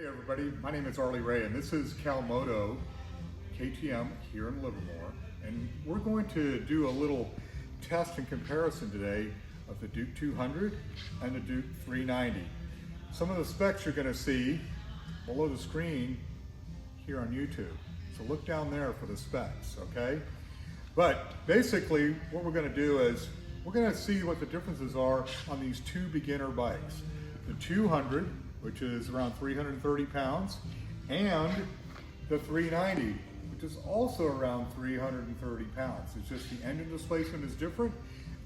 Hey everybody, my name is Ray and this is CalMoto KTM here in Livermore, and we're going to do a little test and comparison today of the Duke 200 and the Duke 390. Some of the specs you're going to see below the screen here on YouTube, so look down there for the specs, okay? But basically what we're going to do is we're going to see what the differences are on these two beginner bikes. The 200, which is around 330 pounds, and the 390, which is also around 330 pounds. It's just the engine displacement is different,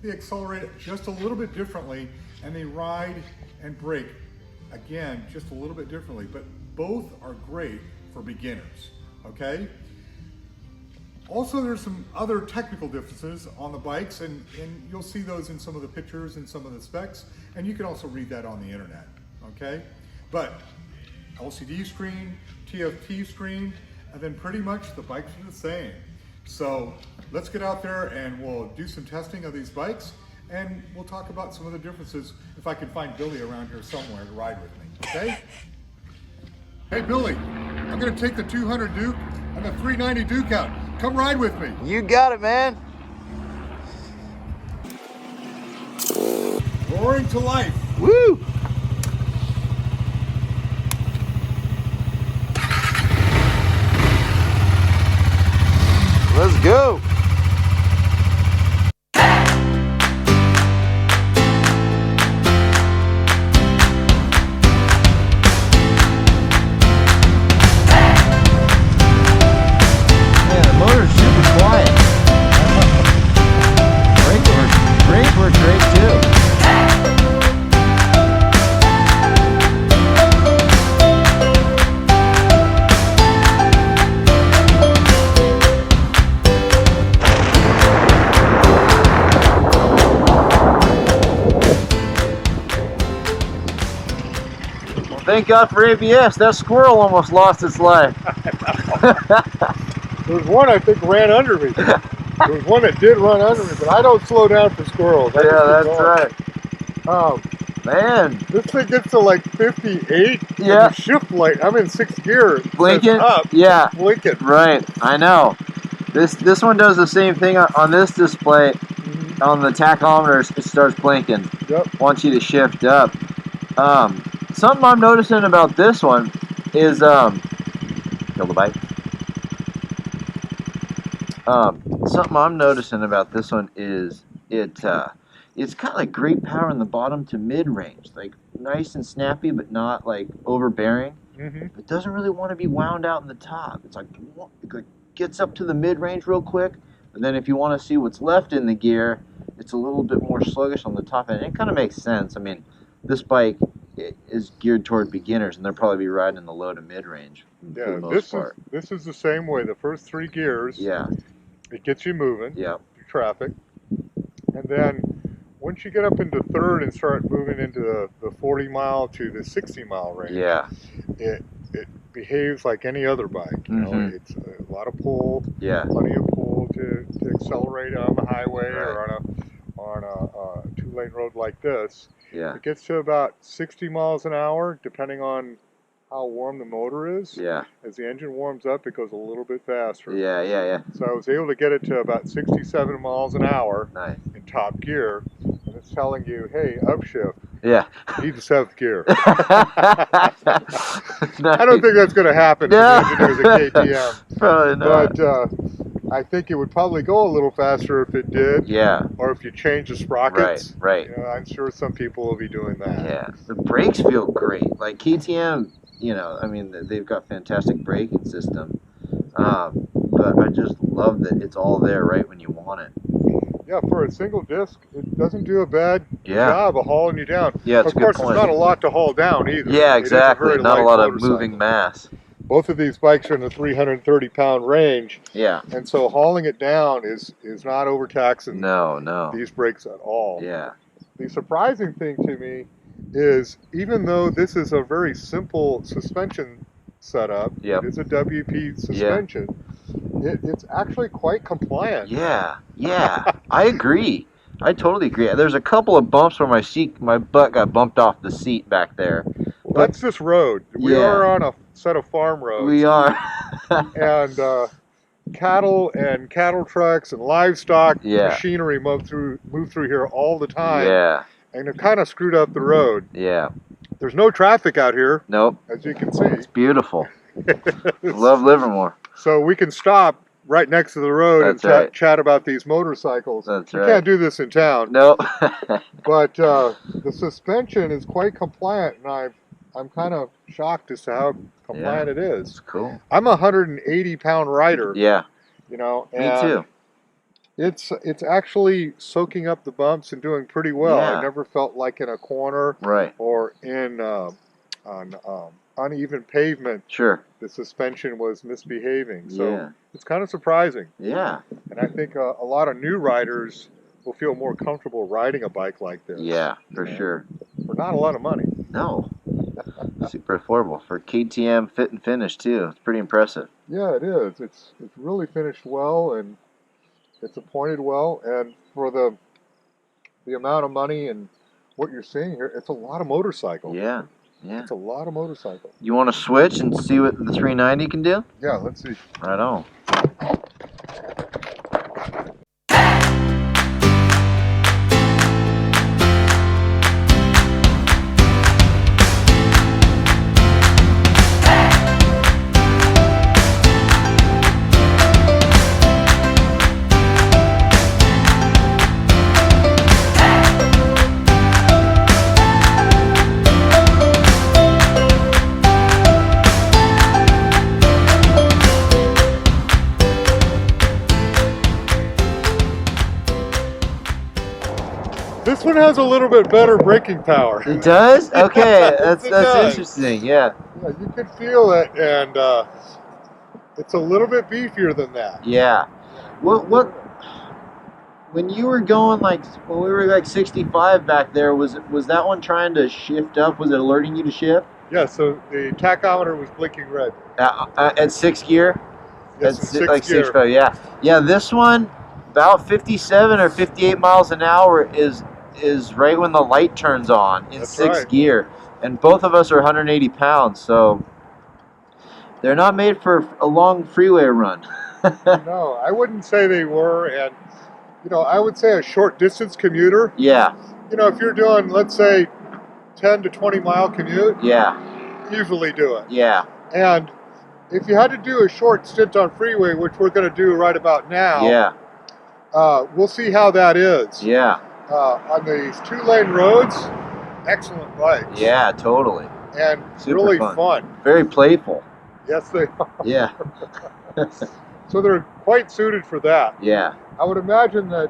they accelerate just a little bit differently, and they ride and brake, again, just a little bit differently, but both are great for beginners, okay? Also, there's some other technical differences on the bikes, and you'll see those in some of the pictures and some of the specs, and you can also read that on the internet, okay? But LCD screen, TFT screen, and then pretty much the bikes are the same. So let's get out there and we'll do some testing of these bikes, and we'll talk about some of the differences if I can find Billy around here somewhere to ride with me, okay? Hey Billy, I'm gonna take the 200 Duke and the 390 Duke out. Come ride with me. You got it, man. Roaring to life. Woo! Let's go. Thank God for ABS. That squirrel almost lost its life. There was one I think ran under me. There was one that did run under me, but I don't slow down for squirrels. Yeah, that's right. Oh man, this thing gets to like 58. Yeah. And the shift light. I'm in 6th gear. Blinking up. Yeah. Blinking. Right. I know. This one does the same thing on this display. Mm-hmm. On the tachometer, it starts blinking. Yep. Wants you to shift up. Something I'm noticing about this one is kill the bike. Something I'm noticing about this one is it's kind of like great power in the bottom to mid-range, like nice and snappy, but not like overbearing. Mm-hmm. It doesn't really want to be wound out in the top. It's like it gets up to the mid-range real quick, and then if you want to see what's left in the gear, it's a little bit more sluggish on the top end. It kind of makes sense. I mean, this bike is geared toward beginners, and they'll probably be riding in the low to mid-range. Yeah, this is the same way. The first 3 gears, yeah, it gets you moving, yeah, through traffic, and then once you get up into 3rd and start moving into the 40 mile to the 60 mile range, yeah, it behaves like any other bike. You know, it's a lot of pull, yeah, plenty of pull to accelerate on the highway, right, or on a 2-lane road like this. Yeah. It gets to about 60 miles an hour, depending on how warm the motor is. Yeah. As the engine warms up, it goes a little bit faster. Yeah, yeah, yeah. So I was able to get it to about 67 miles an hour, nice, in top gear, and it's telling you, hey, upshift. Yeah. Need the 7th gear. Nice. I don't think that's going to happen to the engineers at KTM. Probably not. But I think it would probably go a little faster if it did. Yeah. Or if you change the sprockets. Right, right. You know, I'm sure some people will be doing that. Yeah. The brakes feel great. Like KTM, you know, I mean, they've got fantastic braking system. But I just love that it's all there right when you want it. Yeah, for a single disc, it doesn't do a bad job of hauling you down. Yeah, it's of course, it's not a lot to haul down either. Yeah, exactly. Not a lot of moving mass. Both of these bikes are in the 330-pound range. Yeah. And so hauling it down is not overtaxing these brakes at all. Yeah. The surprising thing to me is, even though this is a very simple suspension setup, it is a WP suspension, it's actually quite compliant. Yeah, yeah. I agree. I totally agree. There's a couple of bumps where my butt got bumped off the seat back there. That's this road. We Yeah. are on a set of farm roads. We are. And cattle and cattle trucks and livestock Yeah. machinery move through here all the time. Yeah. And it kind of screwed up the road. Yeah. There's no traffic out here. Nope. As you can see. It's beautiful. Love Livermore. So we can stop right next to the road That's and right. chat about these motorcycles. That's you right. can't do this in town. Nope. But the suspension is quite compliant, and I'm kind of shocked as to how compliant it is. It's cool. I'm a 180-pound rider. Yeah. You know, Me and too. it's actually soaking up the bumps and doing pretty well. Yeah. I never felt like in a corner Right. or in on uneven pavement Sure. the suspension was misbehaving. So Yeah. it's kind of surprising. Yeah. And I think a lot of new riders will feel more comfortable riding a bike like this. Yeah, for sure. For not a lot of money. No. Super affordable for KTM fit and finish too. It's pretty impressive. Yeah, it is. It's really finished well, and it's appointed well, and for the amount of money and what you're seeing here, it's a lot of motorcycles. Yeah. Yeah. It's a lot of motorcycles. You want to switch and see what the 390 can do? Yeah, let's see. Right on. This one has a little bit better braking power. It does? Okay, that's does. interesting. Yeah. Yeah, you can feel it, and it's a little bit beefier than that. Yeah. What when you were going when we were like 65 back there, was that one trying to shift up? Was it alerting you to shift? Yeah, so the tachometer was blinking red. At 6th gear? Yes, At in like sixth gear. 6.5, yeah. Yeah, this one about 57 or 58 miles an hour is right when the light turns on in That's 6th right. gear. And both of us are 180 pounds, so they're not made for a long freeway run. No, I wouldn't say they were, and I would say a short distance commuter. Yeah, If you're doing, let's say, 10 to 20 mile commute, yeah, easily do it. yeah, And if you had to do a short stint on freeway, which we're going to do right about now, yeah, we'll see how that is. yeah, On these 2-lane roads, excellent bikes. yeah, totally. And Super really fun. fun. Very playful. Yes, they are. Yeah, So they're quite suited for that. yeah, I would imagine that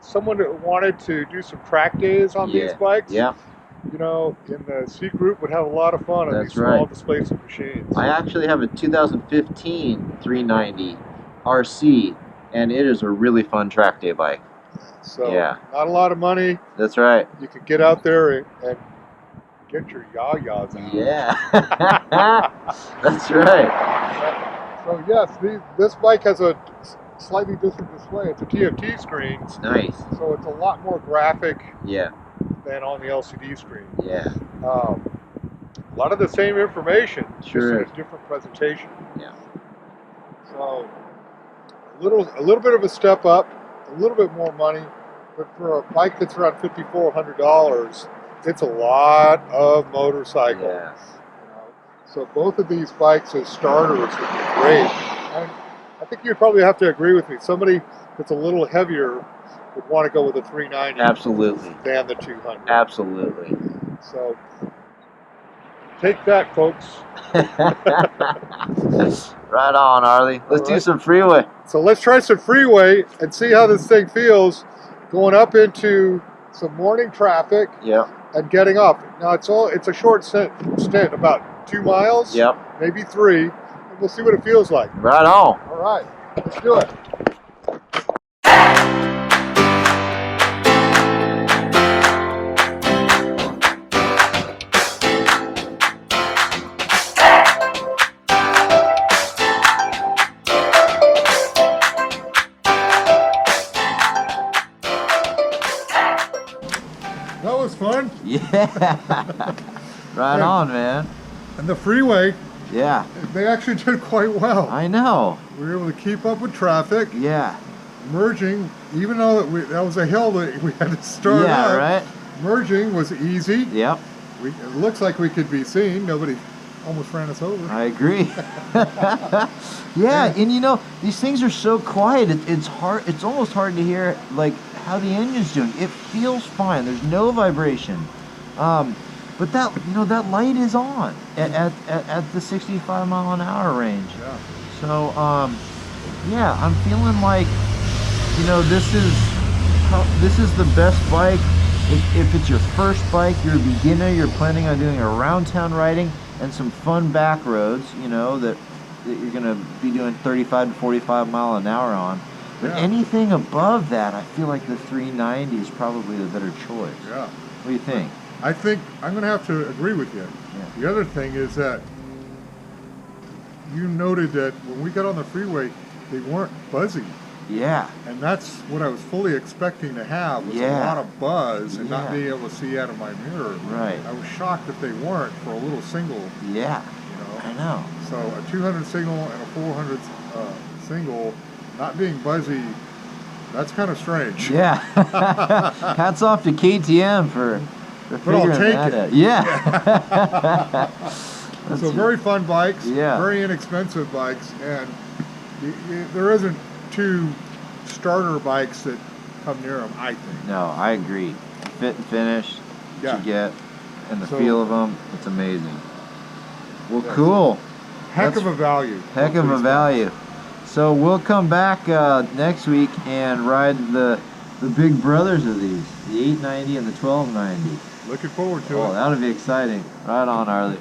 someone that wanted to do some track days on these bikes, yeah. in the C group would have a lot of fun on That's these small right. displacement machines. I actually have a 2015 390 RC, and it is a really fun track day bike. So Yeah. not a lot of money. That's right. You can get out there and get your yah-yahs out. Yeah. That's right. So yes, this bike has a slightly different display. It's a TFT screen, It's nice. so it's a lot more graphic Yeah. than on the LCD screen. Yeah. A lot of the same information, Sure just in a different presentation. Yeah. So a little bit of a step up, a little bit more money, but for a bike that's around $5,400, it's a lot of motorcycle. Yes. So both of these bikes as starters would be great. And I think you'd probably have to agree with me. Somebody that's a little heavier would want to go with a 390 Absolutely. than the 200. Absolutely. So take that, folks. Right on, Arlie. Let's do right. some freeway. So let's try some freeway and see how this thing feels going up into some morning traffic Yep. and getting off. Now it's a short stint, about 2 miles, Yep. maybe 3, and we'll see what it feels like. Right on. All right, let's do it. That was fun. Yeah. Right Yeah. on, man. And the Freeway, Yeah, they actually did quite well. I know. We were able to keep up with traffic, Yeah. merging, even though that was a hill that we had to start Yeah, up. right? Merging was easy. Yep, It looks like we could be seen. Nobody almost ran us over. I agree. Yeah, and you know, these things are so quiet. It's hard. It's almost hard to hear like how the engine's doing. It feels fine. There's no vibration. But that, you know, that light is on at the 65 mile an hour range. Yeah. So yeah, I'm feeling like, you know, this is the best bike. If it's your first bike, you're a beginner, you're planning on doing around town riding and some fun back roads, you know, that you're gonna be doing 35 to 45 mile an hour on. But Yeah. anything above that, I feel like the 390 is probably the better choice. Yeah. What do you think? I think I'm going to have to agree with you. Yeah. The other thing is that you noted that when we got on the freeway, they weren't buzzy. Yeah. And that's what I was fully expecting to have, was a Yeah. lot of buzz and not Yeah. being able to see out of my mirror. Right. I was shocked that they weren't for a little single, Yeah. you I know. know. So a 200 signal and a 400 single, not being buzzy, that's kind of strange. Yeah. Hats off to KTM for But I'll figuring take that it. out. Yeah. So very fun bikes, Yeah. very inexpensive bikes, and there isn't two starter bikes that come near them, I think. No, I agree. Fit and finish, what Yeah. you get, and the So- feel of them, it's amazing. Well, Yes. cool. Heck That's of a value. Heck of a Both these value. So we'll come back next week and ride the big brothers of these, the 890 and the 1290. bikes. Looking forward to Oh, it. that'll be exciting. Right on, Harley.